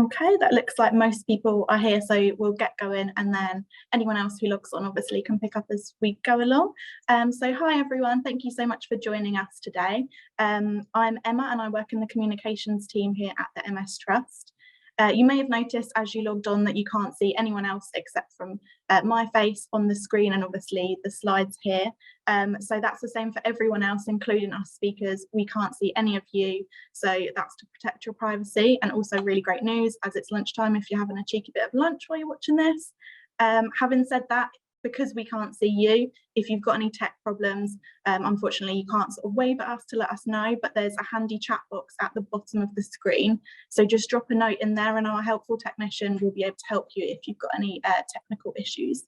Okay, that looks like most people are here, so we'll get going, and then anyone else who logs on obviously can pick up as we go along. So hi everyone, thank you so much for joining us today. I'm Emma and I work in the communications team here at the MS Trust. You may have noticed as you logged on that you can't see anyone else except from my face on the screen and obviously the slides here. So that's the same for everyone else, including us speakers. We can't see any of you, so that's to protect your privacy. And also really great news, as it's lunchtime, if you're having a cheeky bit of lunch while you're watching this. Having said that, because we can't see you, if you've got any tech problems, unfortunately you can't sort of wave at us to let us know, but there's a handy chat box at the bottom of the screen. So just drop a note in there and our helpful technician will be able to help you if you've got any technical issues.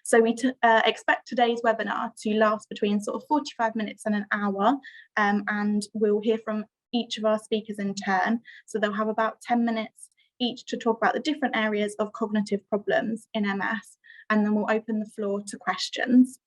So we expect today's webinar to last between sort of 45 minutes and an hour, and we'll hear from each of our speakers in turn. So they'll have about 10 minutes each to talk about the different areas of cognitive problems in MS, and then we'll open the floor to questions.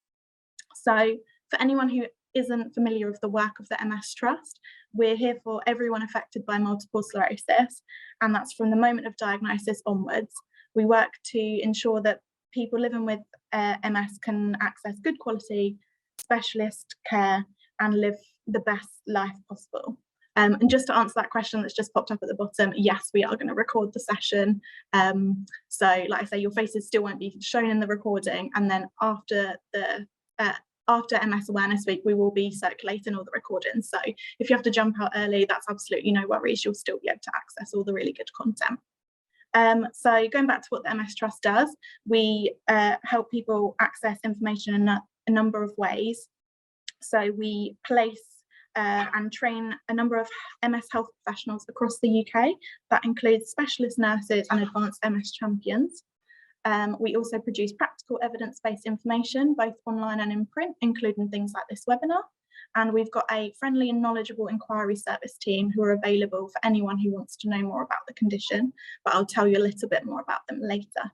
So for anyone who isn't familiar with the work of the MS Trust, we're here for everyone affected by multiple sclerosis, and that's from the moment of diagnosis onwards. We work to ensure that people living with MS can access good quality specialist care and live the best life possible. And just to answer that question that's just popped up at the bottom, yes, we are going to record the session. So like I say, your faces still won't be shown in the recording, and then after MS Awareness Week, we will be circulating all the recordings. So if you have to jump out early, that's absolutely no worries. You'll still be able to access all the really good content. So going back to what the MS Trust does, we help people access information in a number of ways. So we place and train a number of MS health professionals across the UK. That includes specialist nurses and advanced MS champions. We also produce practical evidence-based information, both online and in print, including things like this webinar. And we've got a friendly and knowledgeable inquiry service team who are available for anyone who wants to know more about the condition, but I'll tell you a little bit more about them later.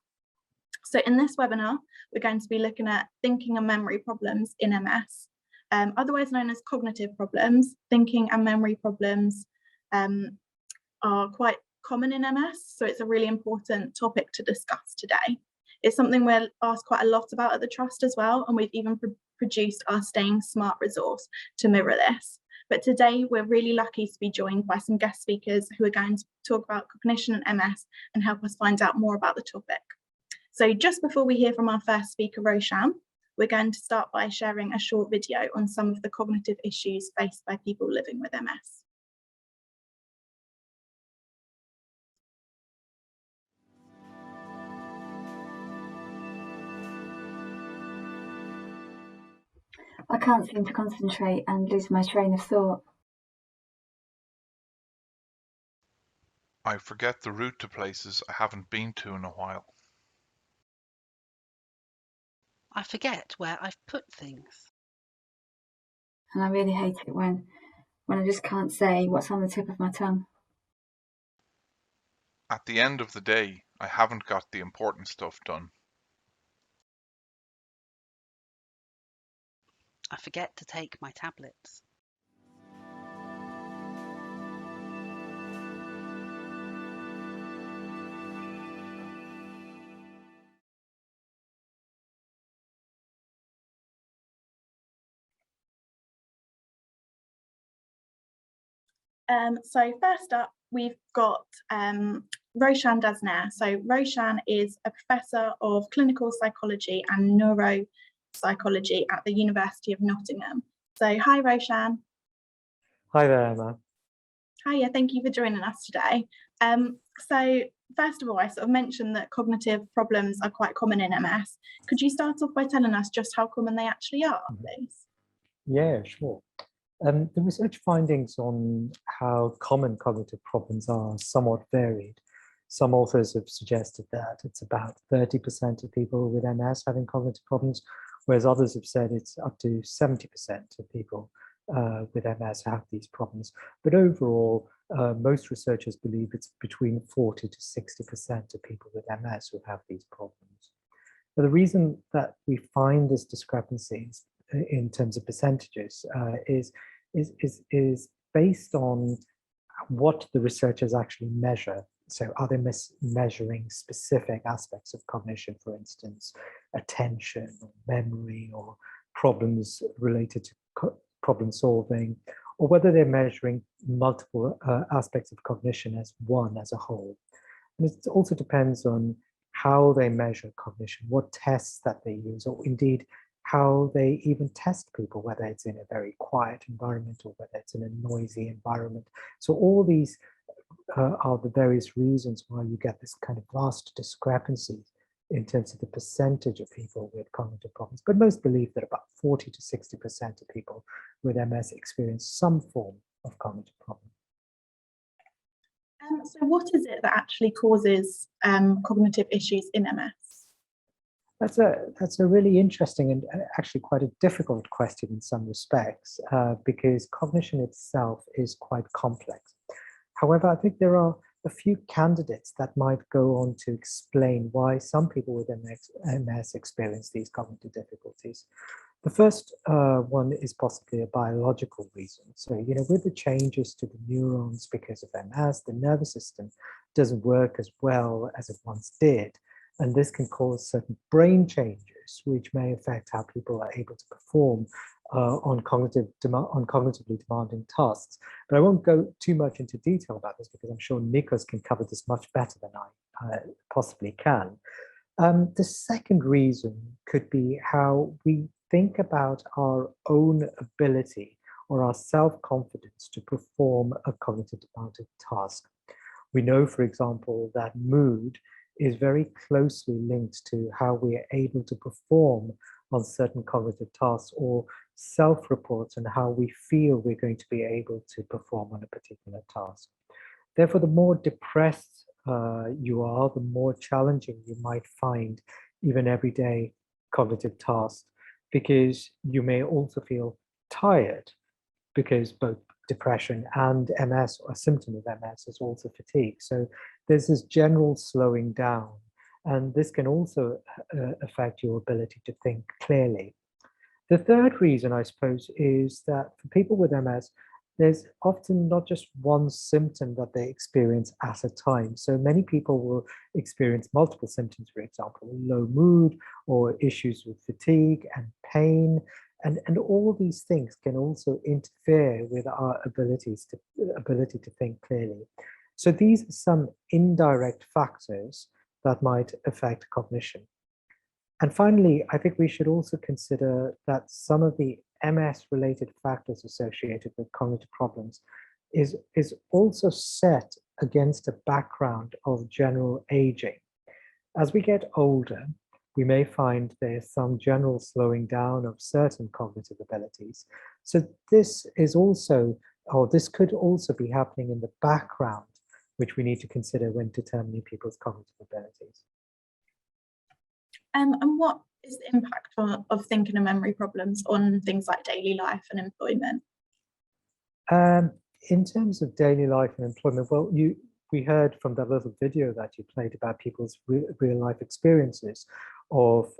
So in this webinar, we're going to be looking at thinking and memory problems in MS. Otherwise known as cognitive problems, thinking and memory problems are quite common in MS, so it's a really important topic to discuss today. It's something we're asked quite a lot about at the Trust as well, and we've even produced our Staying Smart resource to mirror this. But today we're really lucky to be joined by some guest speakers who are going to talk about cognition and MS and help us find out more about the topic. So just before we hear from our first speaker, Roshan, we're going to start by sharing a short video on some of the cognitive issues faced by people living with MS. I can't seem to concentrate and lose my train of thought. I forget the route to places I haven't been to in a while. I forget where I've put things. And I really hate it when I just can't say what's on the tip of my tongue. At the end of the day, I haven't got the important stuff done. I forget to take my tablets. So first up, we've got Roshan Nair. So Roshan is a professor of clinical psychology and neuropsychology at the University of Nottingham. So hi, Roshan. Hi there, Emma. Hiya, thank you for joining us today. So first of all, I sort of mentioned that cognitive problems are quite common in MS. Could you start off by telling us just how common they actually are, please? Yeah, sure. The research findings on how common cognitive problems are somewhat varied. Some authors have suggested that it's about 30% of people with MS having cognitive problems, whereas others have said it's up to 70% of people with MS have these problems. But overall, most researchers believe it's between 40 to 60% of people with MS who have these problems. Now, the reason that we find this discrepancy in terms of percentages is based on what the researchers actually measure. So are they measuring specific aspects of cognition, for instance, attention or memory or problems related to problem solving, or whether they're measuring multiple aspects of cognition as one as a whole. And it also depends on how they measure cognition, what tests that they use, or indeed how they even test people, whether it's in a very quiet environment or whether it's in a noisy environment. So all these are the various reasons why you get this kind of vast discrepancies in terms of the percentage of people with cognitive problems. But most believe that about 40 to 60% of people with MS experience some form of cognitive problem. So what is it that actually causes cognitive issues in MS? That's a really interesting and actually quite a difficult question in some respects, because cognition itself is quite complex. However, I think there are a few candidates that might go on to explain why some people with MS experience these cognitive difficulties. The first one is possibly a biological reason. So, with the changes to the neurons because of MS, the nervous system doesn't work as well as it once did. And this can cause certain brain changes, which may affect how people are able to perform on cognitively demanding tasks. But I won't go too much into detail about this because I'm sure Nikos can cover this much better than I possibly can. The second reason could be how we think about our own ability or our self-confidence to perform a cognitive demanding task. We know, for example, that mood is very closely linked to how we are able to perform on certain cognitive tasks, or self-reports on how we feel we're going to be able to perform on a particular task. Therefore, the more depressed you are, the more challenging you might find even everyday cognitive tasks, because you may also feel tired, because both depression and MS, or a symptom of MS, is also fatigue. So there's this general slowing down, and this can also affect your ability to think clearly. The third reason, I suppose, is that for people with MS, there's often not just one symptom that they experience at a time. So many people will experience multiple symptoms, for example, low mood or issues with fatigue and pain. And all these things can also interfere with our ability to think clearly. So these are some indirect factors that might affect cognition. And finally, I think we should also consider that some of the MS-related factors associated with cognitive problems is also set against a background of general aging. As we get older, we may find there's some general slowing down of certain cognitive abilities. So this is also, or this could also be happening in the background, which we need to consider when determining people's cognitive abilities. And what is the impact of thinking and memory problems on things like daily life and employment? In terms of daily life and employment, well, we heard from that little video that you played about people's real life experiences of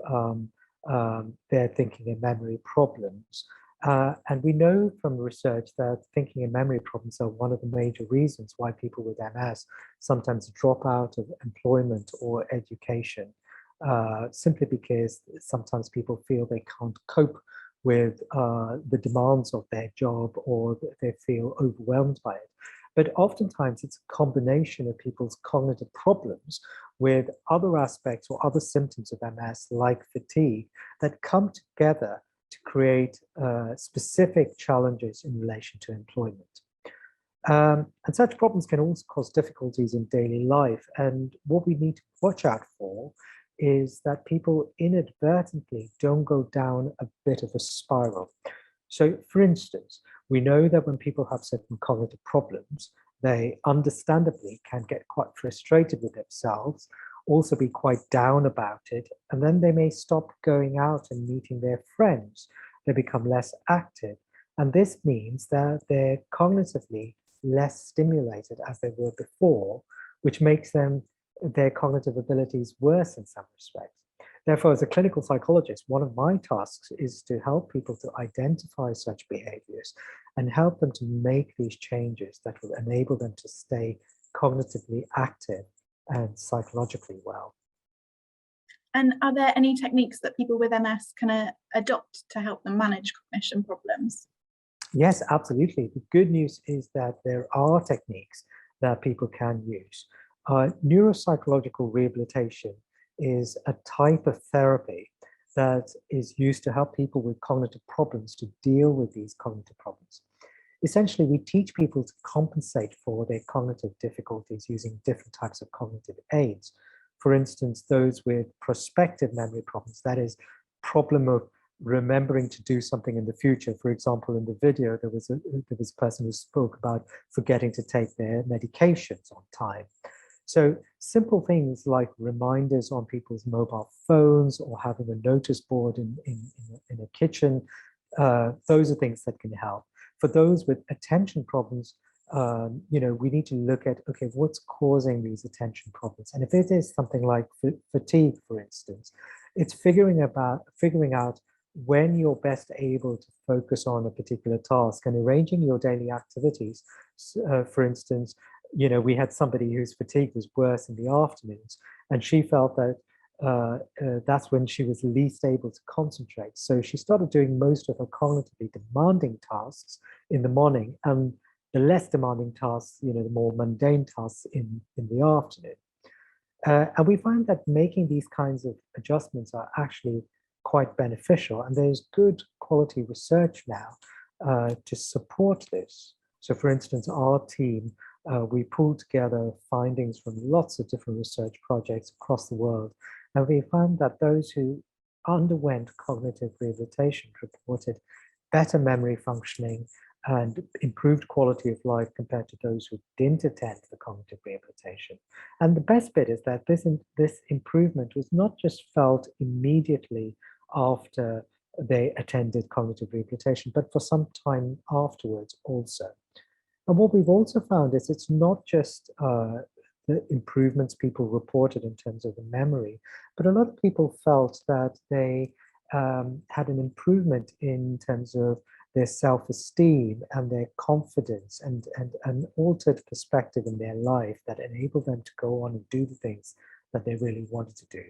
their thinking and memory problems. And we know from research that thinking and memory problems are one of the major reasons why people with MS sometimes drop out of employment or education, simply because sometimes people feel they can't cope with the demands of their job, or they feel overwhelmed by it. But oftentimes it's a combination of people's cognitive problems with other aspects or other symptoms of MS, like fatigue, that come together to create specific challenges in relation to employment. And such problems can also cause difficulties in daily life. And what we need to watch out for is that people inadvertently don't go down a bit of a spiral. So, for instance, we know that when people have certain cognitive problems, they understandably can get quite frustrated with themselves, also be quite down about it, and then they may stop going out and meeting their friends. They become less active, and this means that they're cognitively less stimulated as they were before, which makes their cognitive abilities worse in some respects. Therefore, as a clinical psychologist, one of my tasks is to help people to identify such behaviors and help them to make these changes that will enable them to stay cognitively active and psychologically well. And are there any techniques that people with MS can adopt to help them manage cognition problems? Yes, absolutely. The good news is that there are techniques that people can use. Neuropsychological rehabilitation is a type of therapy that is used to help people with cognitive problems to deal with these cognitive problems. Essentially, we teach people to compensate for their cognitive difficulties using different types of cognitive aids. For instance, those with prospective memory problems, that is, problem of remembering to do something in the future. For example, in the video, there was a person who spoke about forgetting to take their medications on time. So simple things like reminders on people's mobile phones or having a notice board in a kitchen, those are things that can help. For those with attention problems, we need to look at, okay, what's causing these attention problems? And if it is something like fatigue, for instance, it's figuring out when you're best able to focus on a particular task and arranging your daily activities. For instance, we had somebody whose fatigue was worse in the afternoons, and she felt that that's when she was least able to concentrate. So she started doing most of her cognitively demanding tasks in the morning, and the less demanding tasks, the more mundane tasks in the afternoon. And we find that making these kinds of adjustments are actually quite beneficial, and there's good quality research now to support this. So for instance, our team, we pulled together findings from lots of different research projects across the world, and we found that those who underwent cognitive rehabilitation reported better memory functioning and improved quality of life compared to those who didn't attend the cognitive rehabilitation. And the best bit is that this improvement was not just felt immediately after they attended cognitive rehabilitation, but for some time afterwards also. And what we've also found is it's not just the improvements people reported in terms of the memory, but a lot of people felt that they had an improvement in terms of their self-esteem and their confidence and an altered perspective in their life that enabled them to go on and do the things that they really wanted to do.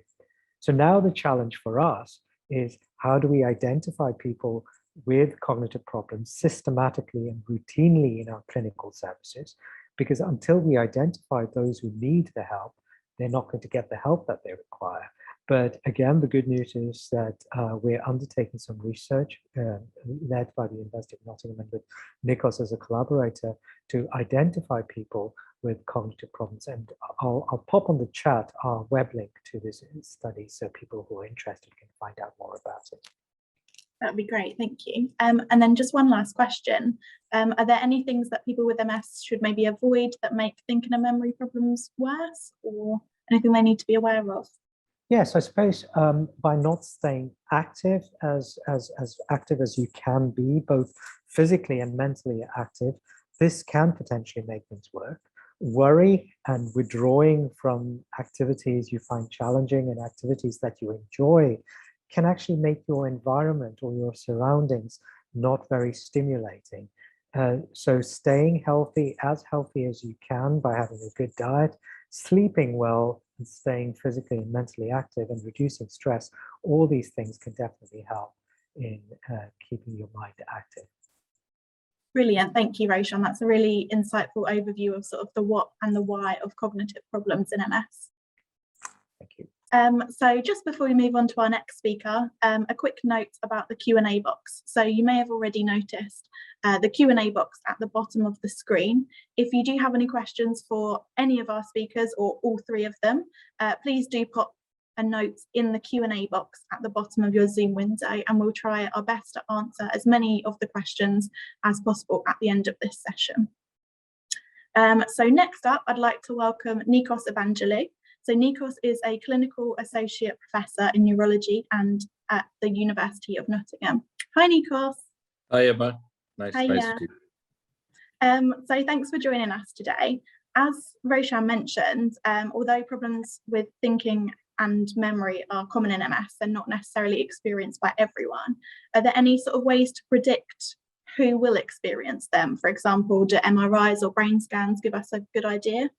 So now the challenge for us is, how do we identify people with cognitive problems systematically and routinely in our clinical services? Because until we identify those who need the help, they're not going to get the help that they require. But again, the good news is that we're undertaking some research led by the University of Nottingham and with Nikos as a collaborator to identify people with cognitive problems. And I'll pop on the chat our web link to this study so people who are interested can find out more about it. That'd be great, thank you. And then just one last question. Are there any things that people with MS should maybe avoid that make thinking and memory problems worse, or anything they need to be aware of? Yes, I suppose by not staying active, as active as you can be, both physically and mentally active, this can potentially make things work. Worry and withdrawing from activities you find challenging and activities that you enjoy can actually make your environment or your surroundings not very stimulating. So staying healthy as you can by having a good diet, sleeping well, and staying physically and mentally active and reducing stress, all these things can definitely help in keeping your mind active. Brilliant, thank you, Roshan. That's a really insightful overview of sort of the what and the why of cognitive problems in MS. Thank you. So just before we move on to our next speaker, a quick note about the Q&A box. So you may have already noticed the Q&A box at the bottom of the screen. If you do have any questions for any of our speakers or all three of them, please do pop a note in the Q&A box at the bottom of your Zoom window, and we'll try our best to answer as many of the questions as possible at the end of this session. So next up, I'd like to welcome Nikos Evangelou. So Nikos is a clinical associate professor in neurology and at the University of Nottingham. Hi, Nikos. Hi, Emma. Nice to see you. So thanks for joining us today. As Roshan mentioned, although problems with thinking and memory are common in MS, they're not necessarily experienced by everyone. Are there any sort of ways to predict who will experience them? For example, do MRIs or brain scans give us a good idea?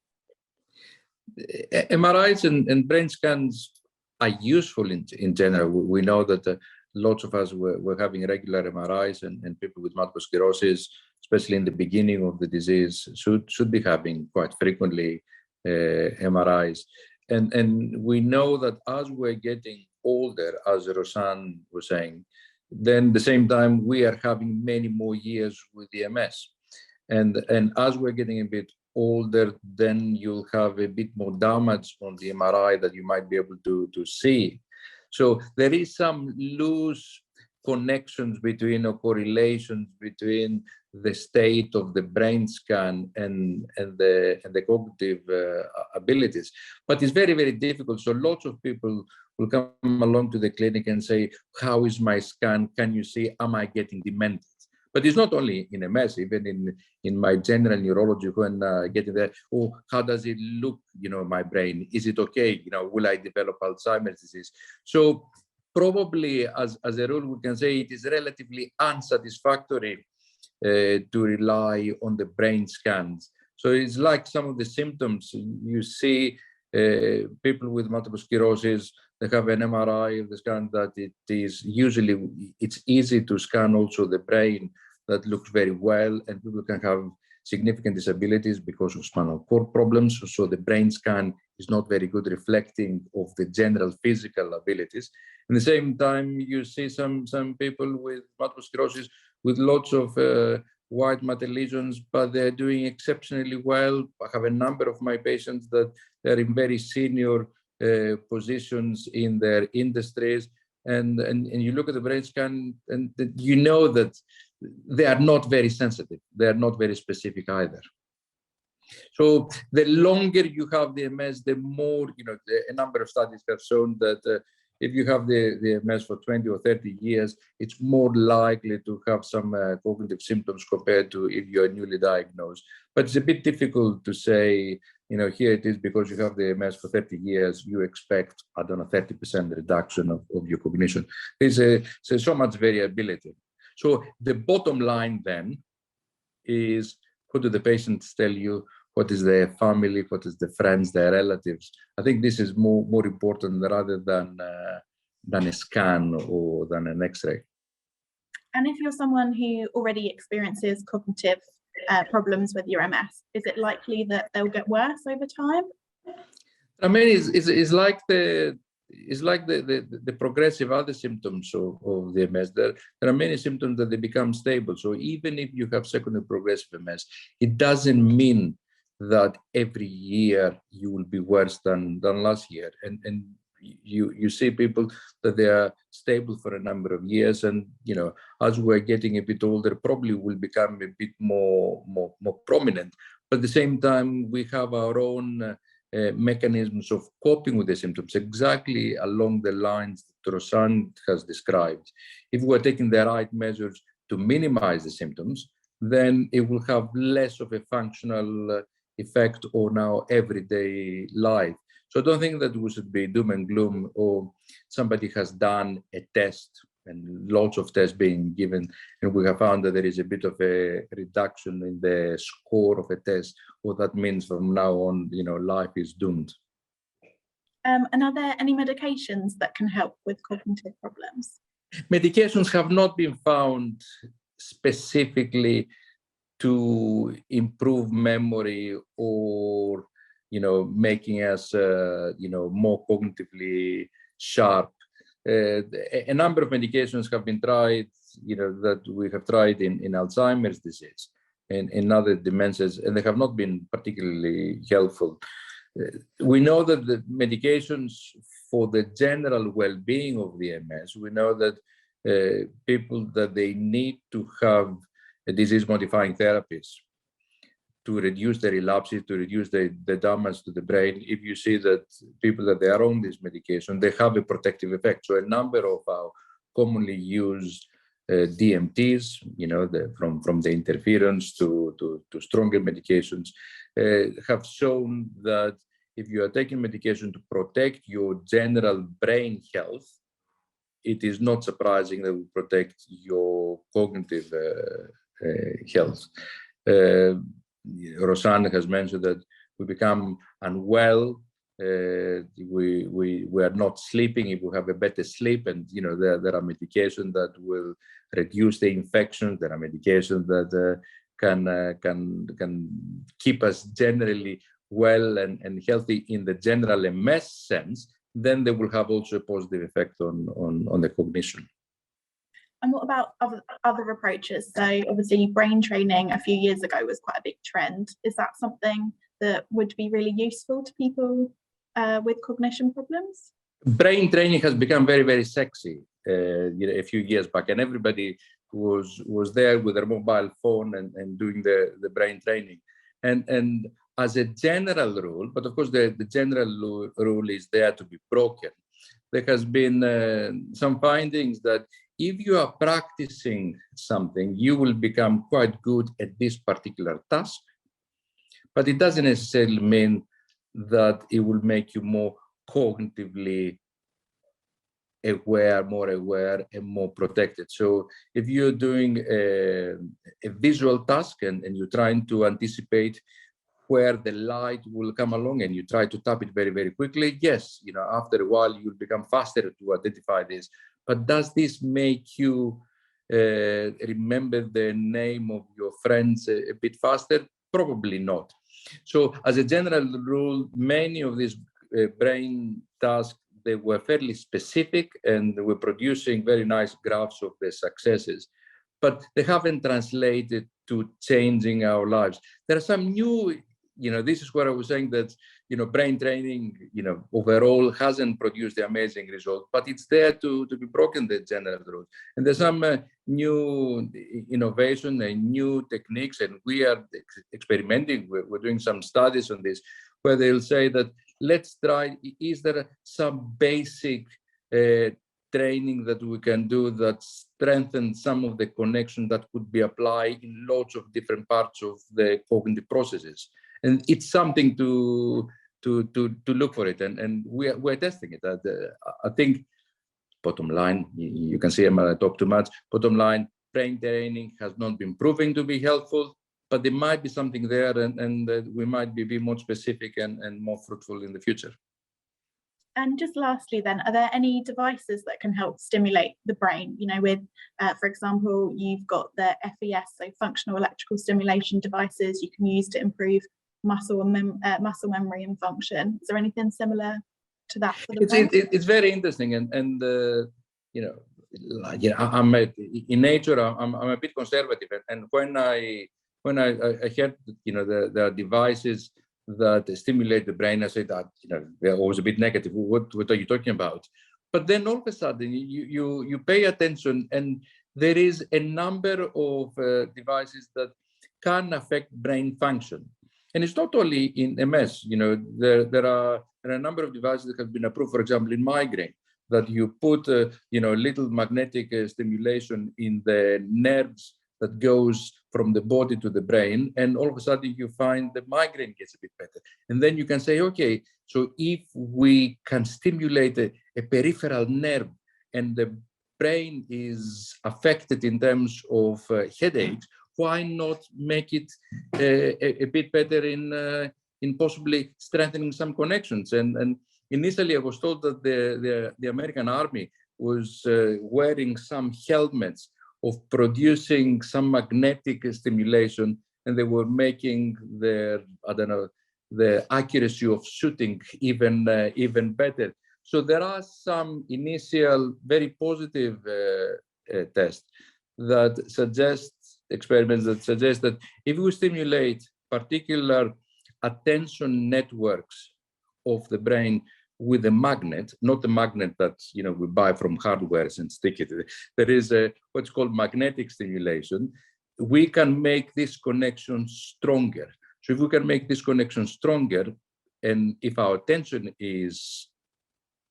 MRIs and brain scans are useful in general. We know that lots of us were having regular MRIs, and people with multiple sclerosis, especially in the beginning of the disease, should be having quite frequently MRIs. And we know that as we're getting older, as Roshan was saying, then at the same time we are having many more years with the MS. And as we're getting a bit older, then you'll have a bit more damage on the MRI that you might be able to see. So there is some loose connections between, or correlations between the state of the brain scan and the cognitive abilities. But it's very, very difficult. So lots of people will come along to the clinic and say, how is my scan? Can you see, am I getting demented? But it's not only in MS, even in my general neurology, when getting there, oh, how does it look, my brain? Is it okay? Will I develop Alzheimer's disease? So probably as a rule, we can say it is relatively unsatisfactory to rely on the brain scans. So it's like some of the symptoms you see, people with multiple sclerosis, they have an MRI of the scan that it's easy to scan also the brain, that looks very well, and people can have significant disabilities because of spinal cord problems. So the brain scan is not very good reflecting of the general physical abilities. At the same time, you see some people with multiple sclerosis with lots of white matter lesions, but they're doing exceptionally well. I have a number of my patients that they're in very senior positions in their industries, and you look at the brain scan, and you know that they are not very sensitive. They are not very specific either. So the longer you have the MS, the more, a number of studies have shown that if you have the MS for 20 or 30 years, it's more likely to have some cognitive symptoms compared to if you're newly diagnosed. But it's a bit difficult to say, here it is because you have the MS for 30 years, you expect, 30% reduction of your cognition. There's so much variability. So the bottom line then is, what do the patients tell you? What is their family? What is the friends, their relatives? I think this is more important rather than a scan or than an X-ray. And if you're someone who already experiences cognitive problems with your MS, is it likely that they'll get worse over time? I mean, it's like the progressive other symptoms of the MS. There are many symptoms that they become stable. So even if you have secondary progressive MS, it doesn't mean that every year you will be worse than last year. And you see people that they are stable for a number of years, and as we're getting a bit older, probably will become a bit more prominent. But at the same time, we have our own mechanisms of coping with the symptoms, exactly along the lines that Roshan has described. If we're taking the right measures to minimize the symptoms, then it will have less of a functional effect on our everyday life. So I don't think that we should be doom and gloom, or somebody has done a test and lots of tests being given, and we have found that there is a bit of a reduction in the score of a test. What that means from now on, life is doomed. And are there any medications that can help with cognitive problems? Medications have not been found specifically to improve memory or, making us, more cognitively sharp. A number of medications have been tried, that we have tried in Alzheimer's disease and in other dementias, and they have not been particularly helpful. We know that the medications for the general well-being of the MS, we know that people that they need to have disease-modifying therapies to reduce the relapses, to reduce the damage to the brain. If you see that people that they are on this medication, they have a protective effect. So a number of our commonly used DMTs, from the interference to stronger medications, have shown that if you are taking medication to protect your general brain health, it is not surprising that will protect your cognitive health. Roshan has mentioned that we become unwell we are not sleeping if we have a better sleep, and there are medications that will reduce the infections. There are medications that can keep us generally well and healthy in the general MS sense. Then they will have also a positive effect on the cognition. And what about other approaches? So obviously brain training a few years ago was quite a big trend. Is that something that would be really useful to people with cognition problems? Brain training has become very, very sexy a few years back, and everybody was there with their mobile phone and doing the brain training. And as a general rule, but of course the general rule is there to be broken. There has been some findings that if you are practicing something, you will become quite good at this particular task, but it doesn't necessarily mean that it will make you more cognitively more aware and more protected. So if you're doing a visual task and you're trying to anticipate where the light will come along and you try to tap it very, very quickly, yes, after a while you'll become faster to identify this. But does this make you remember the name of your friends a bit faster? Probably not. So as a general rule, many of these brain tasks, they were fairly specific and they were producing very nice graphs of the successes, but they haven't translated to changing our lives. There are some new, this is where I was saying that, brain training, overall hasn't produced the amazing result, but it's there to be broken the general rule. And there's some new innovation and new techniques, and we are experimenting. We're doing some studies on this, where they'll say that, let's try, is there some basic training that we can do that strengthens some of the connection that could be applied in lots of different parts of the cognitive processes? And it's something to look for it, and we're testing it. I think, bottom line, you can see I talk too much. Bottom line, brain training has not been proven to be helpful, but there might be something there, and we might be more specific and more fruitful in the future. And just lastly then, are there any devices that can help stimulate the brain? With, for example, you've got the FES, so functional electrical stimulation devices you can use to improve muscle memory and function. Is there anything similar to that for the brain? It's very interesting, and I'm in nature, I'm a bit conservative, and when I heard there are devices that stimulate the brain, I said that they're always a bit negative. What are you talking about? But then all of a sudden you pay attention, and there is a number of devices that can affect brain function. And it's not only in MS. There are a number of devices that have been approved, for example, in migraine, that you put little magnetic stimulation in the nerves that goes from the body to the brain, and all of a sudden you find the migraine gets a bit better. And then you can say, okay, so if we can stimulate a peripheral nerve and the brain is affected in terms of headaches, why not make it a bit better in possibly strengthening some connections? And initially I was told that the American Army was wearing some helmets of producing some magnetic stimulation, and they were making their, the accuracy of shooting even better. So there are some initial very positive tests that experiments that suggest that if we stimulate particular attention networks of the brain with a magnet, not the magnet that we buy from hardwares and stick it. There is what's called magnetic stimulation. We can make this connection stronger. So if we can make this connection stronger, and if our attention is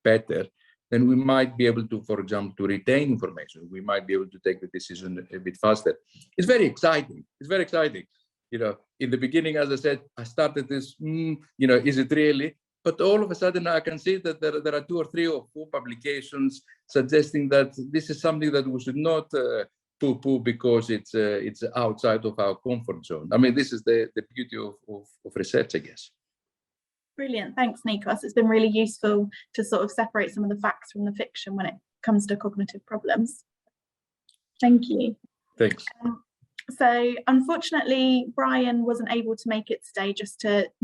better, then we might be able to, for example, to retain information. We might be able to take the decision a bit faster. It's very exciting. It's very exciting. In the beginning, as I said, I started this, is it really? But all of a sudden, I can see that there are 2 or 3 or 4 publications suggesting that this is something that we should not poo-poo because it's outside of our comfort zone. I mean, this is the beauty of research, I guess. Brilliant. Thanks, Nikos. It's been really useful to sort of separate some of the facts from the fiction when it comes to cognitive problems. Thank you. Thanks. So unfortunately, Brian wasn't able to make it today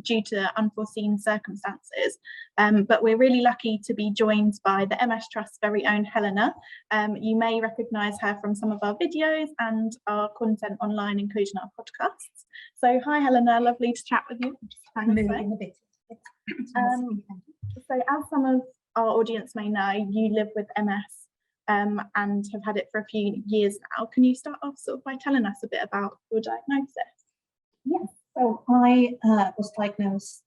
due to unforeseen circumstances, but we're really lucky to be joined by the MS Trust's very own Helena. You may recognise her from some of our videos and our content online, including our podcasts. So hi Helena, lovely to chat with you. So as some of our audience may know, you live with MS and have had it for a few years now. Can you start off sort of by telling us a bit about your diagnosis? Yes, so I was diagnosed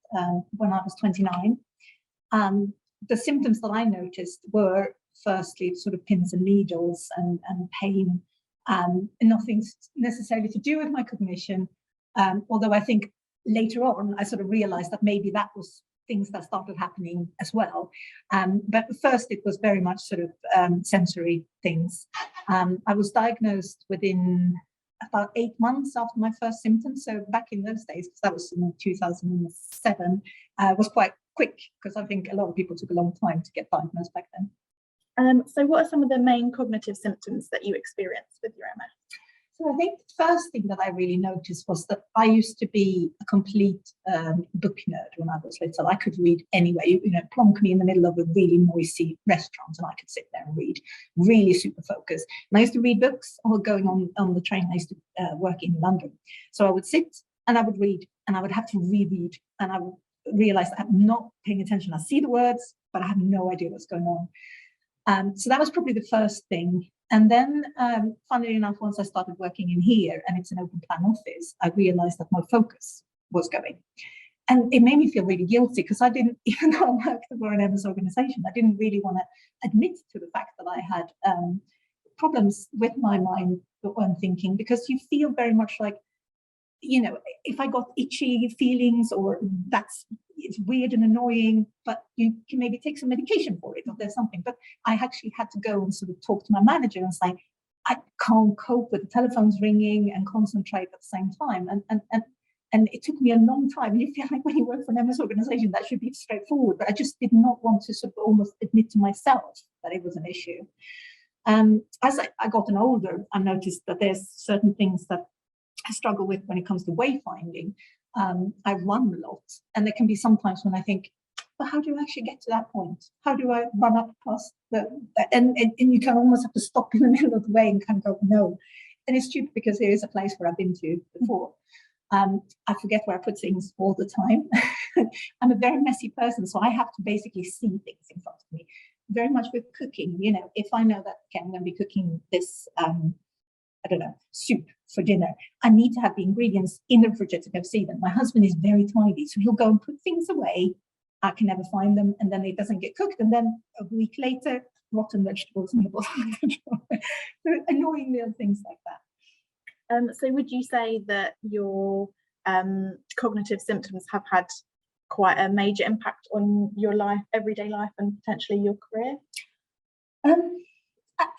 when I was 29. The symptoms that I noticed were firstly sort of pins and needles and pain, nothing necessarily to do with my cognition, although I think later on I sort of realized that maybe that was things that started happening as well. But first it was very much sort of sensory things. I was diagnosed within about 8 months after my first symptoms. So back in those days, because that was in 2007, was quite quick, because I think a lot of people took a long time to get diagnosed back then. So what are some of the main cognitive symptoms that you experienced with your MS? So I think the first thing that I really noticed was that I used to be a complete book nerd when I was little. I could read anywhere. You know, plonk me in the middle of a really noisy restaurant and I could sit there and read, really super focused. And I used to read books or going on the train. I used to work in London. So I would sit and I would read and I would have to reread and I would realize that I'm not paying attention. I see the words, but I have no idea what's going on. So that was probably the first thing. And then, funnily enough, once I started working in here, and it's an open plan office, I realized that my focus was going. And it made me feel really guilty because I didn't, even though I worked for an MS organization, I didn't really want to admit to the fact that I had problems with my mind when thinking, because you feel very much like, you know, if I got itchy feelings or it's weird and annoying, but you can maybe take some medication for it or there's something. But I actually had to go and sort of talk to my manager and say, I can't cope with the telephones ringing and concentrate at the same time. And it took me a long time. And you feel like when you work for an MS organization, that should be straightforward. But I just did not want to sort of almost admit to myself that it was an issue. As I gotten older, I noticed that there's certain things that I struggle with when it comes to wayfinding. I run a lot, and there can be sometimes when I think, but how do I actually get to that point? How do I run up past and you can almost have to stop in the middle of the way and kind of go, no. And it's stupid because there is a place where I've been to before. I forget where I put things all the time. I'm a very messy person, so I have to basically see things in front of me. Very much with cooking, you know, if I know that, okay, I'm going to be cooking this, I don't know, soup for dinner, I need to have the ingredients in the refrigerator to go see them. My husband is very tidy, so he'll go and put things away. I can never find them, and then it doesn't get cooked. And then a week later, rotten vegetables in the bottom. So annoying little things like that. So would you say that your cognitive symptoms have had quite a major impact on your life, everyday life, and potentially your career?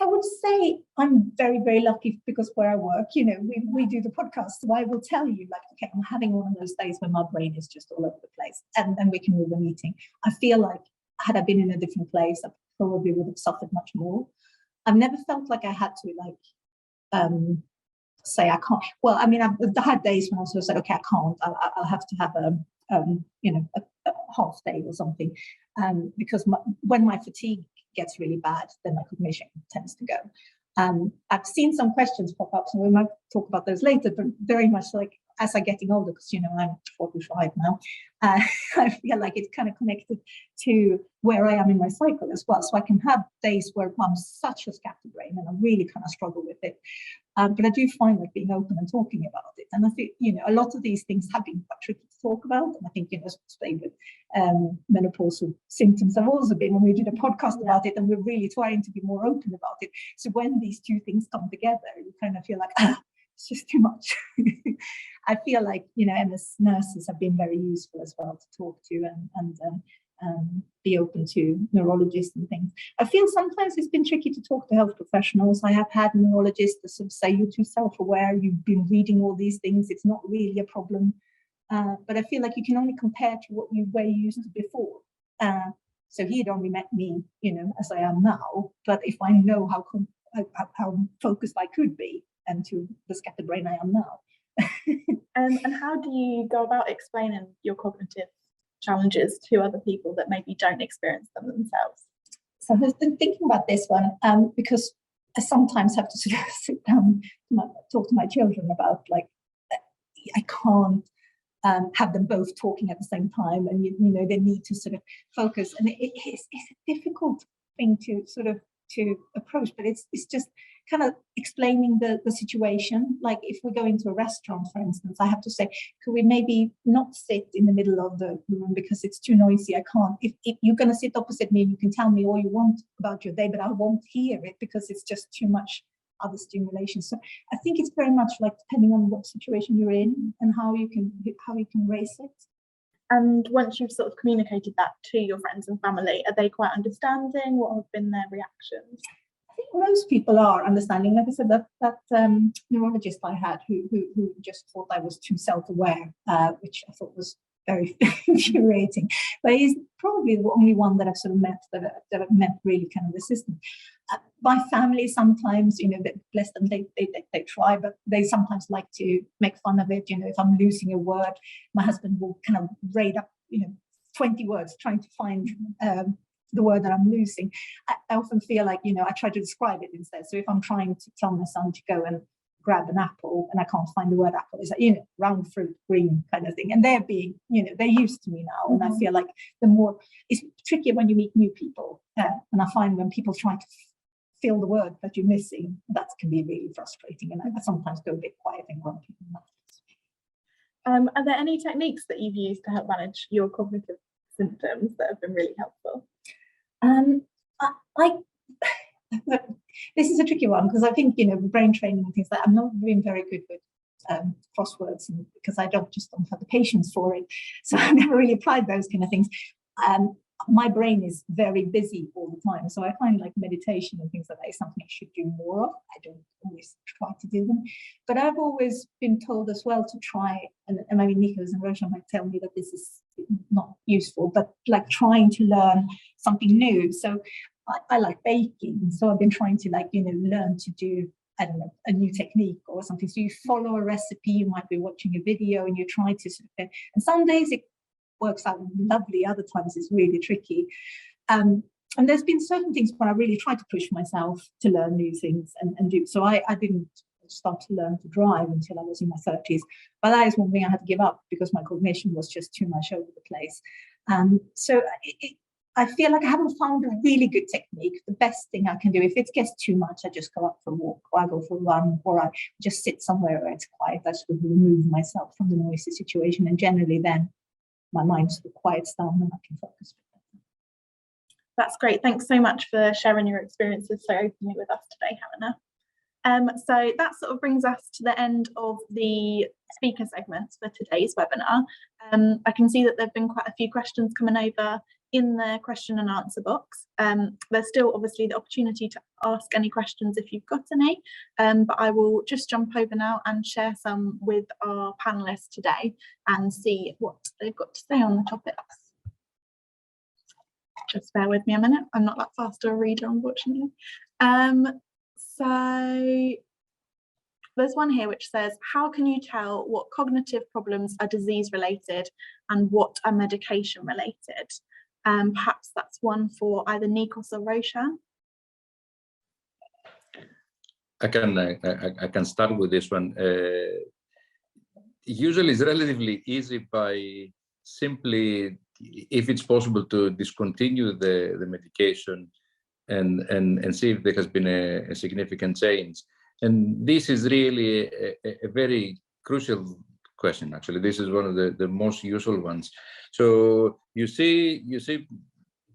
I would say I'm very, very lucky because where I work, you know, we do the podcast. So I will tell you, like, okay, I'm having one of those days when my brain is just all over the place, and then we can move a meeting. I feel like had I been in a different place, I probably would have suffered much more. I've never felt like I had to say I can't. Well, I mean, I've had days when I sort of said, okay, I can't. I'll have to have a half day or something, because when my fatigue gets really bad, then my cognition tends to go. I've seen some questions pop up, so we might talk about those later, but very much like as I'm getting older, because, you know, I'm 45 now, I feel like it's kind of connected to where I am in my cycle as well. So I can have days where I'm such a scatterbrain and I really kind of struggle with it. But I do find like being open and talking about it. And I think, you know, a lot of these things have been quite tricky to talk about. And I think, you know, especially with menopausal symptoms have also been, when we did a podcast about it, and we're really trying to be more open about it. So when these two things come together, you kind of feel like, it's just too much. I feel like, you know, MS nurses have been very useful as well to talk to and be open to neurologists and things. I feel sometimes it's been tricky to talk to health professionals. I have had neurologists that sort of say, you're too self-aware, you've been reading all these things, it's not really a problem. but I feel like you can only compare to what you were used to before. So he had only met me, as I am now. But if I know how focused I could be, and to the scatterbrain I am now. And how do you go about explaining your cognitive challenges to other people that maybe don't experience them themselves? So I've been thinking about this one because I sometimes have to sort of sit down, talk to my children about, like, I can't have them both talking at the same time, and they need to sort of focus, and it's a difficult thing to sort of to approach, but it's just kind of explaining the situation. Like if we go into a restaurant, for instance, I have to say, could we maybe not sit in the middle of the room because it's too noisy? I can't. If you're going to sit opposite me and you can tell me all you want about your day, but I won't hear it because it's just too much other stimulation. So I think it's very much like depending on what situation you're in and how you can raise it. And once you've sort of communicated that to your friends and family, are they quite understanding? What have been their reactions? I think most people are understanding. Like I said, that neurologist I had who just thought I was too self-aware, which I thought was very infuriating. But he's probably the only one that I've sort of met that have met really kind of resistant. My family sometimes, bless them, they try, but they sometimes like to make fun of it. If I'm losing a word, my husband will kind of rate up, 20 words trying to find the word that I'm losing. I often feel like, I try to describe it instead. So if I'm trying to tell my son to go and grab an apple and I can't find the word apple, it's like, round fruit, green kind of thing. And they're being, they're used to me now. And I feel like it's trickier when you meet new people. And I find when people try to feel the word that you're missing, that can be really frustrating. And I sometimes go a bit quiet and grumpy. Are there any techniques that you've used to help manage your cognitive symptoms that have been really helpful? This is a tricky one because I think, brain training and things like that, I'm not doing very good with crosswords, and because I don't have the patience for it. So I've never really applied those kind of things. My brain is very busy all the time. So I find like meditation and things like that is something I should do more of. I don't always try to do them. But I've always been told as well to try, and maybe Nikos and Roshan might tell me that this is not useful, but like trying to learn something new. So I like baking. So I've been trying to learn to do, I don't know, a new technique or something. So you follow a recipe, you might be watching a video and you try to and some days it works out lovely, other times it's really tricky. And there's been certain things where I really try to push myself to learn new things and do. So I didn't start to learn to drive until I was in my 30s. But that is one thing I had to give up because my cognition was just too much over the place. So I feel like I haven't found a really good technique. The best thing I can do, if it gets too much, I just go out for a walk, or I go for a run, or I just sit somewhere where it's quiet. I sort of remove myself from the noisy situation, and generally then my mind sort of quiets down and I can focus. That's great. Thanks so much for sharing your experiences so openly with us today, Helena. So that sort of brings us to the end of the speaker segments for today's webinar. I can see that there have been quite a few questions coming over in the question and answer box. There's still obviously the opportunity to ask any questions if you've got any, but I will just jump over now and share some with our panelists today and see what they've got to say on the topics. Just bear with me a minute. I'm not that fast a reader, unfortunately. So there's one here which says, how can you tell what cognitive problems are disease related and what are medication related? Perhaps that's one for either Nikos or Roshan. I can start with this one. Usually it's relatively easy by simply, if it's possible, to discontinue the medication and see if there has been a significant change. And this is really a very crucial question, actually. This is one of the most useful ones. So you see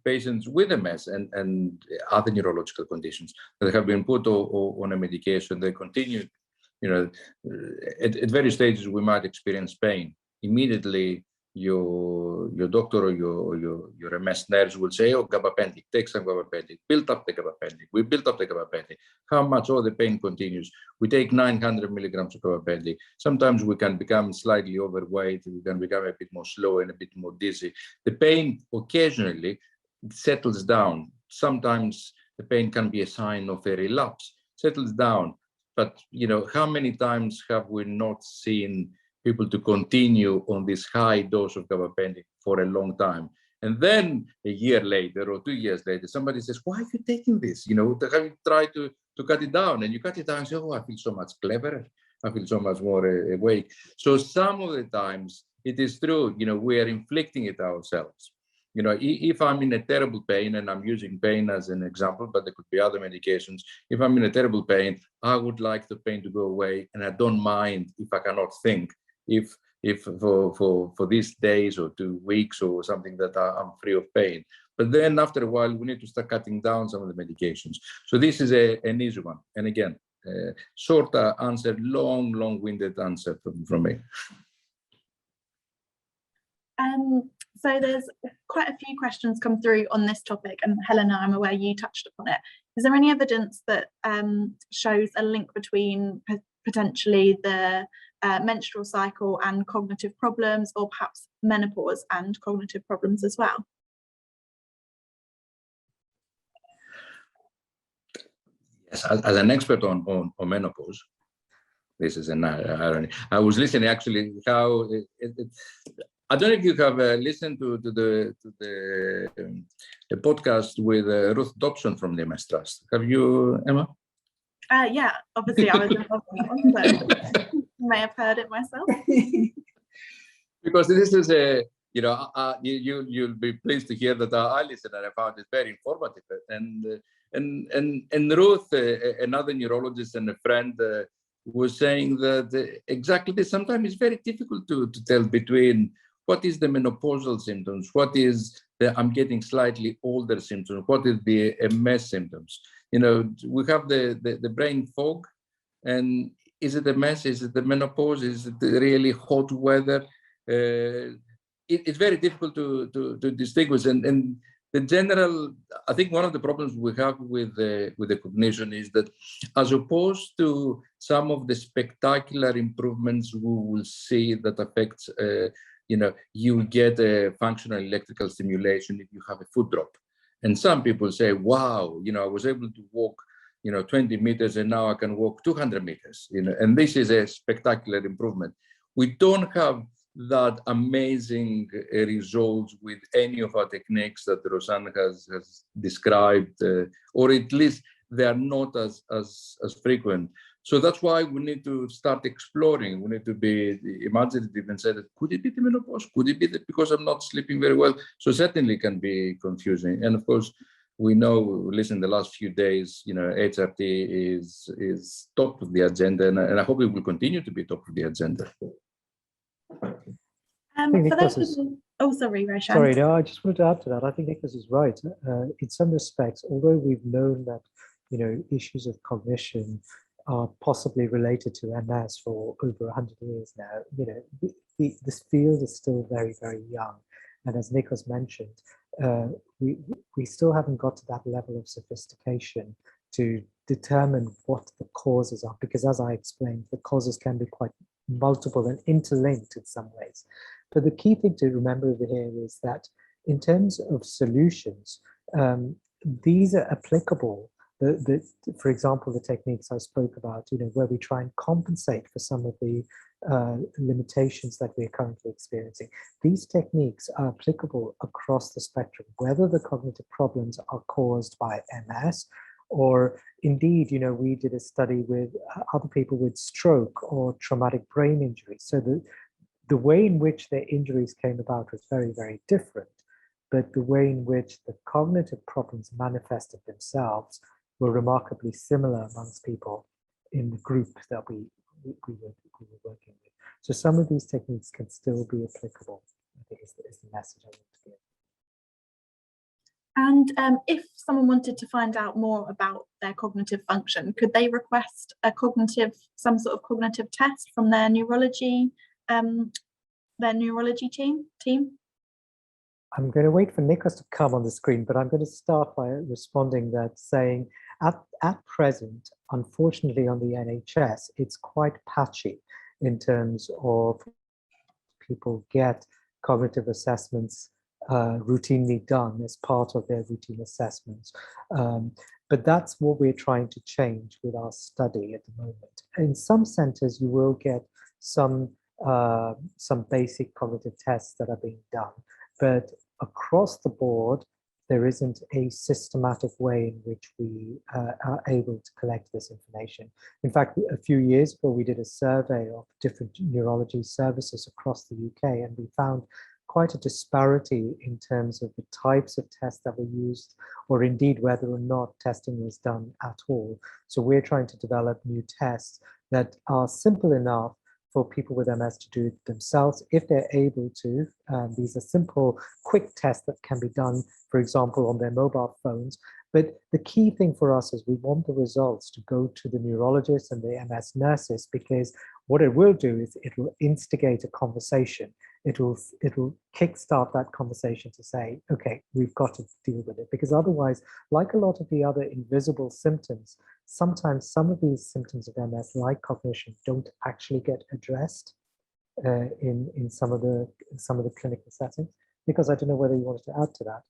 patients with MS and other neurological conditions that have been put on a medication. They continue, at various stages we might experience pain. Immediately your doctor or your MS nurse will say, oh, gabapentin, take some gabapentin, build up the gabapentin. We build up the gabapentin. How much? Oh, the pain continues. We take 900 milligrams of gabapentin. Sometimes we can become slightly overweight. We can become a bit more slow and a bit more dizzy. The pain occasionally settles down. Sometimes the pain can be a sign of a relapse, settles down. But, you know, how many times have we not seen people to continue on this high dose of gabapentin for a long time? And then a year later or 2 years later, somebody says, why are you taking this? You know, have you tried to cut it down? And you cut it down and say, oh, I feel so much cleverer. I feel so much more awake. So some of the times it is true, you know, we are inflicting it ourselves. You know, if I'm in a terrible pain, and I'm using pain as an example, but there could be other medications. If I'm in a terrible pain, I would like the pain to go away, and I don't mind if I cannot think. If for these days or 2 weeks or something that I'm free of pain. But then after a while, we need to start cutting down some of the medications. So this is an easy one. And again, short answer, long-winded answer from me. So there's quite a few questions come through on this topic, and Helena, I'm aware you touched upon it. Is there any evidence that shows a link between potentially the menstrual cycle and cognitive problems, or perhaps menopause and cognitive problems as well? Yes, as an expert on menopause, this is an irony. I was listening actually how I don't know if you have listened to the podcast with Ruth Dobson from the MS Trust. Have you, Emma? Yeah, obviously I was involved in that one, so you may have heard it myself. Because this is a, you know, you'll be pleased to hear that I listened and I found it very informative. And Ruth, another neurologist and a friend, was saying that exactly this. Sometimes it's very difficult to tell between what is the menopausal symptoms, what is the I'm getting slightly older symptoms, what is the MS symptoms. You know, we have the brain fog, and is it the MS? Is it the menopause? Is it the really hot weather? It's very difficult to distinguish. And the general, I think one of the problems we have with the cognition is that, as opposed to some of the spectacular improvements we will see that affects, you know, you get a functional electrical stimulation if you have a foot drop. And some people say, wow, you know, I was able to walk, you know, 20 meters and now I can walk 200 meters, you know, and this is a spectacular improvement. We don't have that amazing results with any of our techniques that Roshan has described, or at least they are not as frequent. So that's why we need to start exploring. We need to be imaginative and say that, could it be the menopause? Could it be that because I'm not sleeping very well? So certainly it can be confusing. And of course, we know, listen, the last few days, you know, HRT is top of the agenda, and I hope it will continue to be top of the agenda. For those people, oh, sorry, Roshan. Sorry, no, I just wanted to add to that. I think Nikos is right. In some respects, although we've known that, you know, issues of cognition are possibly related to MS for over 100 years now, you know, this field is still very, very young. And as Nikos mentioned, we still haven't got to that level of sophistication to determine what the causes are, because as I explained, the causes can be quite multiple and interlinked in some ways. But the key thing to remember over here is that in terms of solutions, these are applicable. For example, the techniques I spoke about, you know, where we try and compensate for some of the limitations that we're currently experiencing. These techniques are applicable across the spectrum, whether the cognitive problems are caused by MS, or indeed, you know, we did a study with other people with stroke or traumatic brain injury. So the way in which their injuries came about was very, very different, but the way in which the cognitive problems manifested themselves were remarkably similar amongst people in the group that we were working with. So some of these techniques can still be applicable, I think is the message I want to give. And if someone wanted to find out more about their cognitive function, could they request some sort of cognitive test from their neurology their neurology team? I'm going to wait for Nikos to come on the screen, but I'm going to start by responding that saying at present, unfortunately on the NHS, it's quite patchy in terms of people get cognitive assessments routinely done as part of their routine assessments. But that's what we're trying to change with our study at the moment. In some centers, you will get some basic cognitive tests that are being done. But across the board, there isn't a systematic way in which we are able to collect this information. In fact, a few years ago, we did a survey of different neurology services across the UK, and we found quite a disparity in terms of the types of tests that were used, or indeed whether or not testing was done at all. So we're trying to develop new tests that are simple enough for people with MS to do it themselves if they're able to. These are simple, quick tests that can be done, for example, on their mobile phones. But the key thing for us is we want the results to go to the neurologists and the MS nurses, because what it will do is it will instigate a conversation. It will kickstart that conversation to say, okay, we've got to deal with it. Because otherwise, like a lot of the other invisible symptoms, sometimes some of these symptoms of MS, like cognition, don't actually get addressed in some of the clinical settings. Because I don't know whether you wanted to add to that.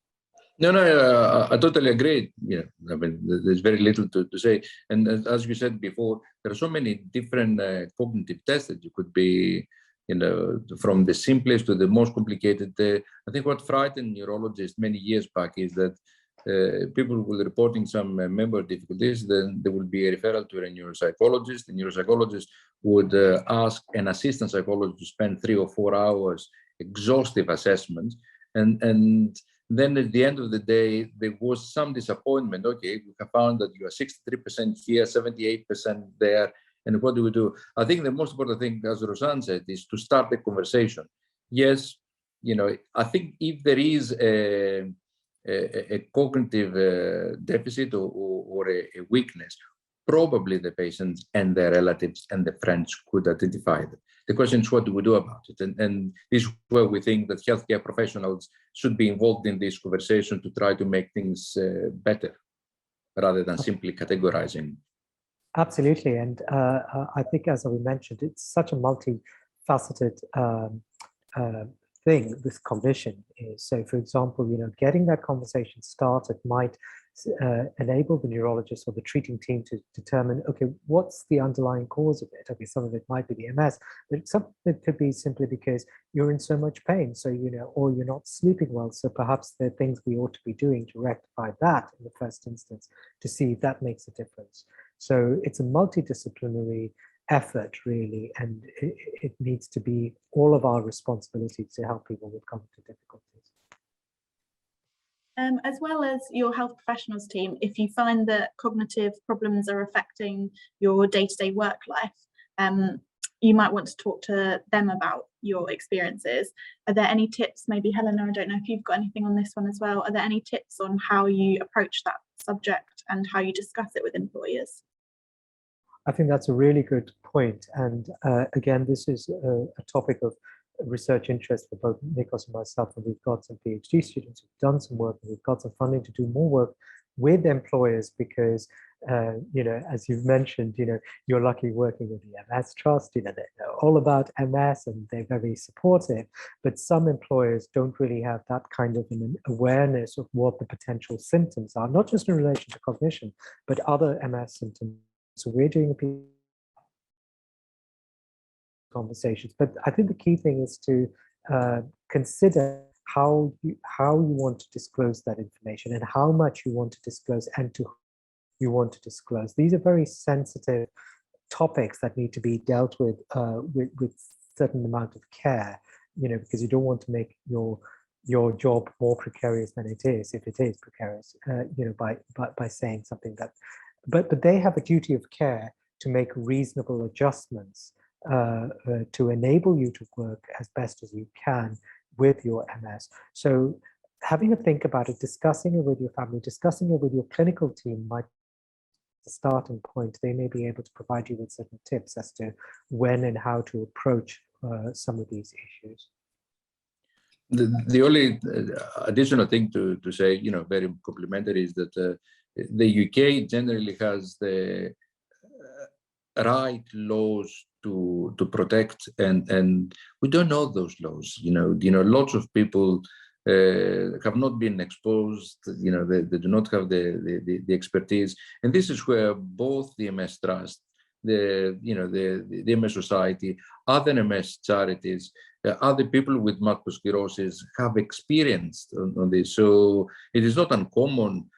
No, I totally agree. Yeah, I mean, there's very little to say. And as you said before, there are so many different cognitive tests that you could be, from the simplest to the most complicated. I think what frightened neurologists many years back is that people were reporting some memory difficulties, then there would be a referral to a neuropsychologist. The neuropsychologist would ask an assistant psychologist to spend 3 or 4 hours exhaustive assessments, and then at the end of the day, there was some disappointment. Okay, we have found that you are 63% here, 78% there, and what do we do? I think the most important thing, as Roshan said, is to start the conversation. Yes, I think if there is a cognitive deficit or a weakness, probably the patients and their relatives and the friends could identify it. The question is, what do we do about it? And this is where we think that healthcare professionals should be involved in this conversation to try to make things better, rather than simply categorizing. Absolutely. And I think, as we mentioned, it's such a multifaceted thing, this cognition is. So, for example, getting that conversation started might enable the neurologist or the treating team to determine, okay, what's the underlying cause of it? Okay, some of it might be the MS, but some of it could be simply because you're in so much pain, so or you're not sleeping well. So perhaps there are things we ought to be doing to rectify that in the first instance to see if that makes a difference. So it's a multidisciplinary effort, really, and it needs to be all of our responsibility to help people with cognitive difficulties. As well as your health professionals team, if you find that cognitive problems are affecting your day-to-day work life, you might want to talk to them about your experiences. Are there any tips, maybe Helena, I don't know if you've got anything on this one as well, are there any tips on how you approach that subject and how you discuss it with employers? I think that's a really good point. And again, this is a topic of research interest for both Nikos and myself, and we've got some PhD students who've done some work, and we've got some funding to do more work with employers because, as you've mentioned, you're lucky working with the MS Trust, they know all about MS and they're very supportive, but some employers don't really have that kind of an awareness of what the potential symptoms are, not just in relation to cognition, but other MS symptoms. So we're doing conversations, but I think the key thing is to consider how you want to disclose that information and how much you want to disclose and to who you want to disclose. These are very sensitive topics that need to be dealt with certain amount of care, because you don't want to make your job more precarious than it is, if it is precarious, by saying something that, but they have a duty of care to make reasonable adjustments to enable you to work as best as you can with your MS. So having a think about it, discussing it with your family, discussing it with your clinical team might be the starting point. They may be able to provide you with certain tips as to when and how to approach some of these issues. The only additional thing to say, you know, very complimentary, is that the UK generally has the right laws to protect, and we don't know those laws. You know, lots of people have not been exposed. You know, they do not have the expertise, and this is where both the MS Trust, the MS Society, other MS charities, other people with multiple sclerosis have experienced on this. So it is not uncommon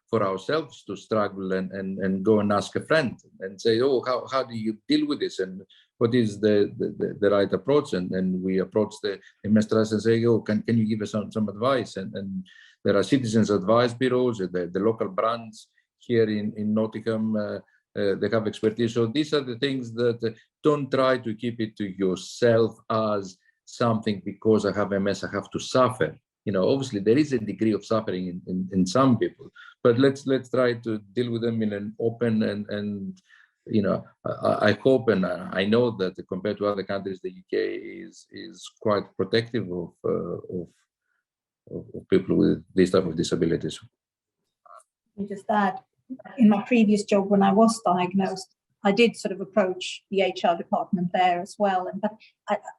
for ourselves to struggle and go and ask a friend and say, oh, how do you deal with this, and what is the right approach? And we approach the MS Trust and say, oh, can you give us some advice? And there are citizens advice bureaus, the local branch here in Nottingham. They have expertise. So these are the things that don't try to keep it to yourself as something, because I have MS, I have to suffer. You know, obviously there is a degree of suffering in some people, but let's try to deal with them in an open and you know, I hope and I know that compared to other countries, the UK is quite protective of people with this type of disabilities. Just that, in my previous job, when I was diagnosed, I did sort of approach the HR department there as well, but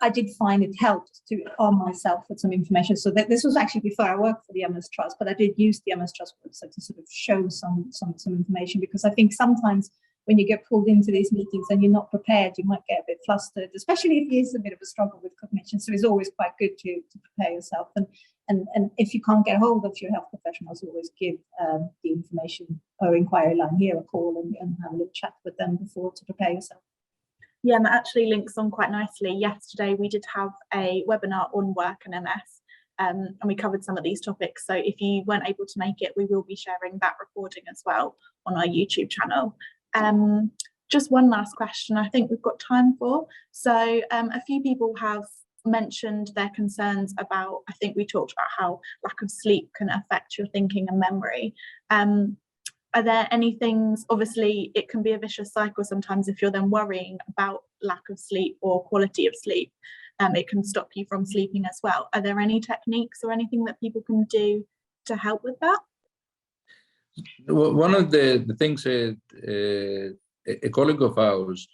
I did find it helped to arm myself with some information. So that this was actually before I worked for the MS Trust, but I did use the MS Trust website to sort of show some information, because I think sometimes when you get pulled into these meetings and you're not prepared, you might get a bit flustered, especially if it is a bit of a struggle with cognition. So it's always quite good to prepare yourself. And if you can't get hold of your health professionals, always give the information or inquiry line here a call and have a little chat with them before to prepare yourself. Yeah, and that actually links on quite nicely. Yesterday we did have a webinar on work and MS, and we covered some of these topics. So if you weren't able to make it, we will be sharing that recording as well on our YouTube channel. Just one last question I think we've got time for. So a few people have mentioned their concerns about, I think we talked about how lack of sleep can affect your thinking and memory. Are there any things, obviously it can be a vicious cycle sometimes if you're then worrying about lack of sleep or quality of sleep, it can stop you from sleeping as well. Are there any techniques or anything that people can do to help with that? One of the things, a colleague of ours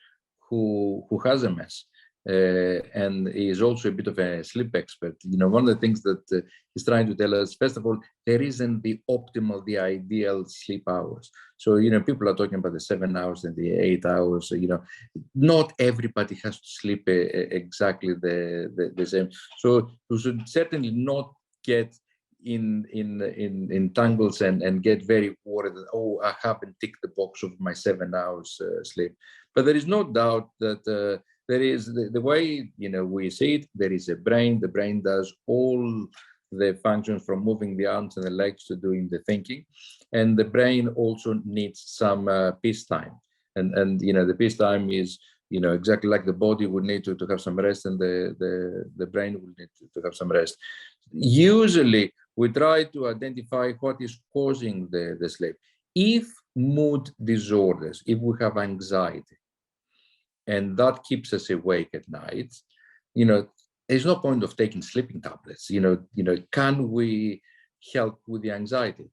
who has MS, and is also a bit of a sleep expert, you know, one of the things that he's trying to tell us, first of all, there isn't the optimal, the ideal sleep hours. So, you know, people are talking about the 7 hours and the 8 hours, so, you know, not everybody has to sleep exactly the same. So you should certainly not get in tangles and get very worried that, oh, I haven't ticked the box of my 7 hours sleep. But there is no doubt that there is the way, you know, we see it, there is a brain. The brain does all the functions from moving the arms and the legs to doing the thinking. And the brain also needs some peace time. And you know, the peace time is, you know, exactly like the body would need to have some rest, and the brain will need to have some rest. Usually, we try to identify what is causing the sleep. If mood disorders, if we have anxiety, and that keeps us awake at night, you know, there's no point of taking sleeping tablets. You know, can we help with the anxiety?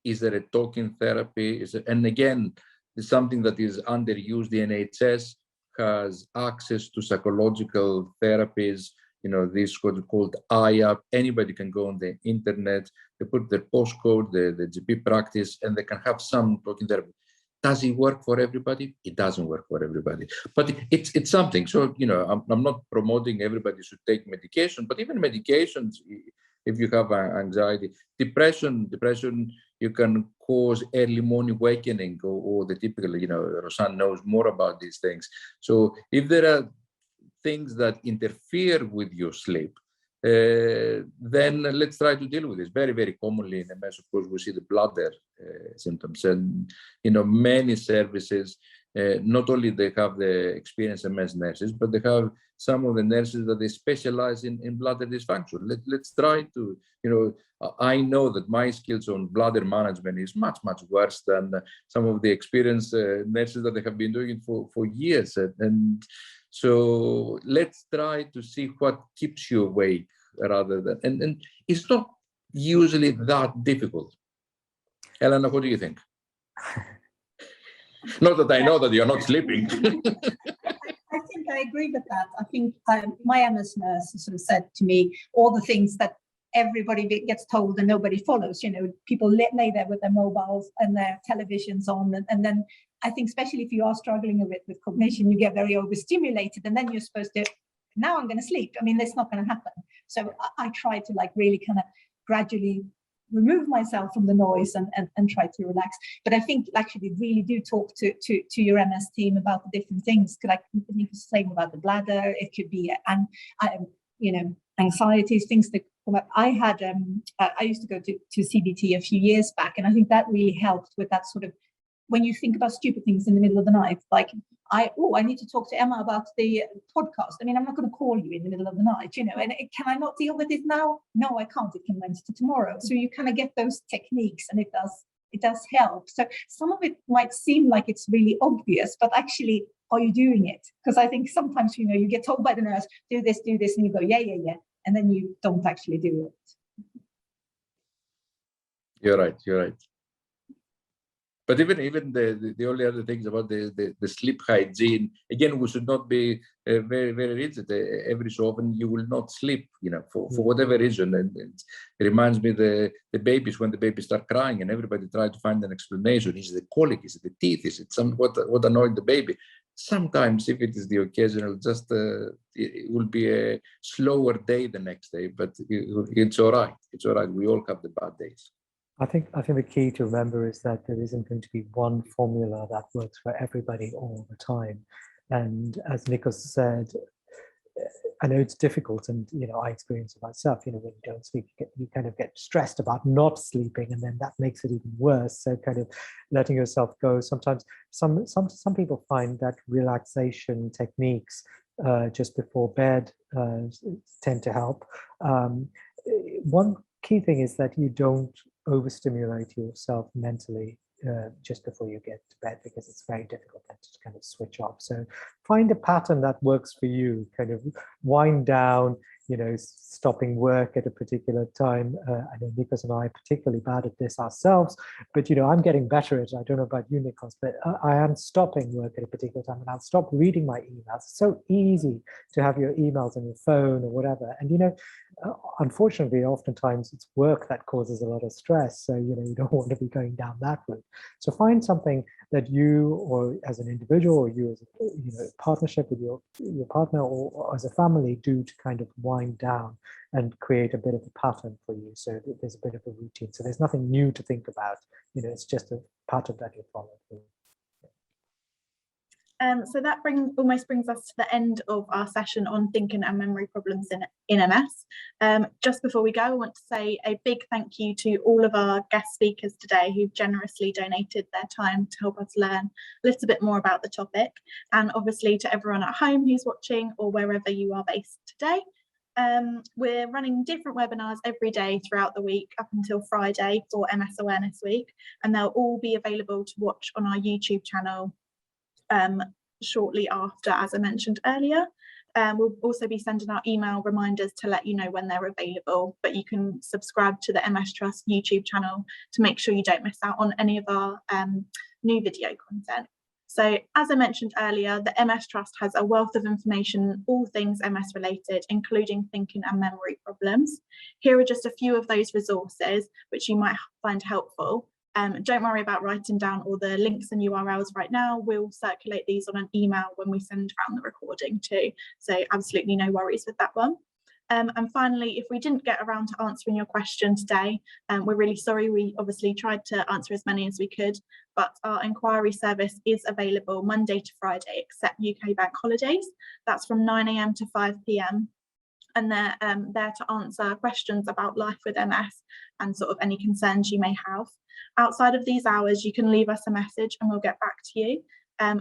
Is there a talking therapy? And again, it's something that is underused. The NHS has access to psychological therapies. You know, this called IAP. Anybody can go on the internet, they put their postcode, the GP practice, and they can have some talking therapy. Does it work for everybody? It doesn't work for everybody, but it's something. So, you know, I'm not promoting everybody should take medication, but even medications, if you have anxiety, depression, you can cause early morning awakening or the typical, you know, Roshan knows more about these things. So if there are things that interfere with your sleep, then let's try to deal with this. Very, very commonly in MS, of course, we see the bladder symptoms, and you know, many services, not only they have the experienced MS nurses, but they have some of the nurses that they specialize in bladder dysfunction. Let's try to, you know, I know that my skills on bladder management is much, much worse than some of the experienced nurses that they have been doing it for years, and so let's try to see what keeps you awake rather than, and it's not usually that difficult. Helena, what do you think? Not that I know that you're not sleeping. I think I agree with that. I think my MS nurse sort of said to me all the things that everybody gets told and nobody follows. You know, people lay there with their mobiles and their televisions on, and then I think especially if you are struggling a bit with cognition, you get very overstimulated, and then you're supposed to, now I'm going to sleep. I mean, that's not going to happen. So I try to like really kind of gradually remove myself from the noise and try to relax. But I think actually really do talk to your MS team about the different things, like Nikos was saying about the bladder. It could be anxieties, things that come up. I used to go to CBT a few years back, and I think that really helped with that sort of, when you think about stupid things in the middle of the night, like I need to talk to Emma about the podcast. I mean, I'm not going to call you in the middle of the night, you know, and can I not deal with it now? No, I can't. It can wait to tomorrow. So you kind of get those techniques, and it does help. So some of it might seem like it's really obvious, but actually, are you doing it? Because I think sometimes, you know, you get told by the nurse, do this, and you go, yeah, and then you don't actually do it. You're right. But even the only other things about the sleep hygiene, again, we should not be very, very rigid. Every so often you will not sleep, you know, for whatever reason. And it reminds me the babies, when the babies start crying and everybody try to find an explanation. Is it the colic? Is it the teeth? Is it what annoyed the baby? Sometimes if it is the occasional, just it will be a slower day the next day, but it's all right. It's all right. We all have the bad days. I think the key to remember is that there isn't going to be one formula that works for everybody all the time. And as Nikos said, I know it's difficult, and you know, I experience it myself. You know, when you don't sleep, you kind of get stressed about not sleeping, and then that makes it even worse. So, kind of letting yourself go. Sometimes, some people find that relaxation techniques just before bed tend to help. One key thing is that you don't overstimulate yourself mentally just before you get to bed, because it's very difficult then to kind of switch off. So find a pattern that works for you, kind of wind down, you know, stopping work at a particular time. I know Nikos and I are particularly bad at this ourselves, but, you know, I'm getting better at it. I don't know about you, Nikos, but I am stopping work at a particular time, and I'll stop reading my emails. It's so easy to have your emails on your phone or whatever. And, you know, unfortunately, oftentimes it's work that causes a lot of stress. So, you know, you don't want to be going down that route. So find something that you, or as an individual, or you as a, you know, partnership with your partner, or as a family, do to kind of wind down and create a bit of a pattern for you. So there's a bit of a routine. So there's nothing new to think about. You know, it's just a pattern that you follow through. So that almost brings us to the end of our session on thinking and memory problems in MS. Just before we go, I want to say a big thank you to all of our guest speakers today who've generously donated their time to help us learn a little bit more about the topic, and obviously to everyone at home who's watching or wherever you are based today. We're running different webinars every day throughout the week up until Friday for MS Awareness Week, and they'll all be available to watch on our YouTube channel shortly after, as I mentioned earlier. We'll also be sending out email reminders to let you know when they're available, but you can subscribe to the MS Trust YouTube channel to make sure you don't miss out on any of our new video content. So as I mentioned earlier, the MS Trust has a wealth of information, all things MS related, including thinking and memory problems. Here are just a few of those resources which you might find helpful. Don't worry about writing down all the links and URLs right now. We'll circulate these on an email when we send around the recording too. So absolutely no worries with that one. And finally, if we didn't get around to answering your question today, we're really sorry. We obviously tried to answer as many as we could, but our inquiry service is available Monday to Friday, except UK bank holidays. That's from 9 AM to 5 PM. And they're there to answer questions about life with MS and sort of any concerns you may have. Outside of these hours, you can leave us a message and we'll get back to you.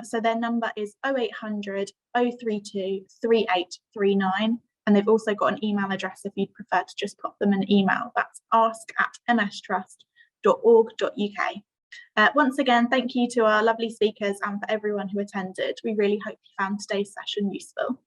So their number is 0800 032 3839. And they've also got an email address if you'd prefer to just pop them an email. That's ask@mstrust.org.uk. Once again, thank you to our lovely speakers and for everyone who attended. We really hope you found today's session useful.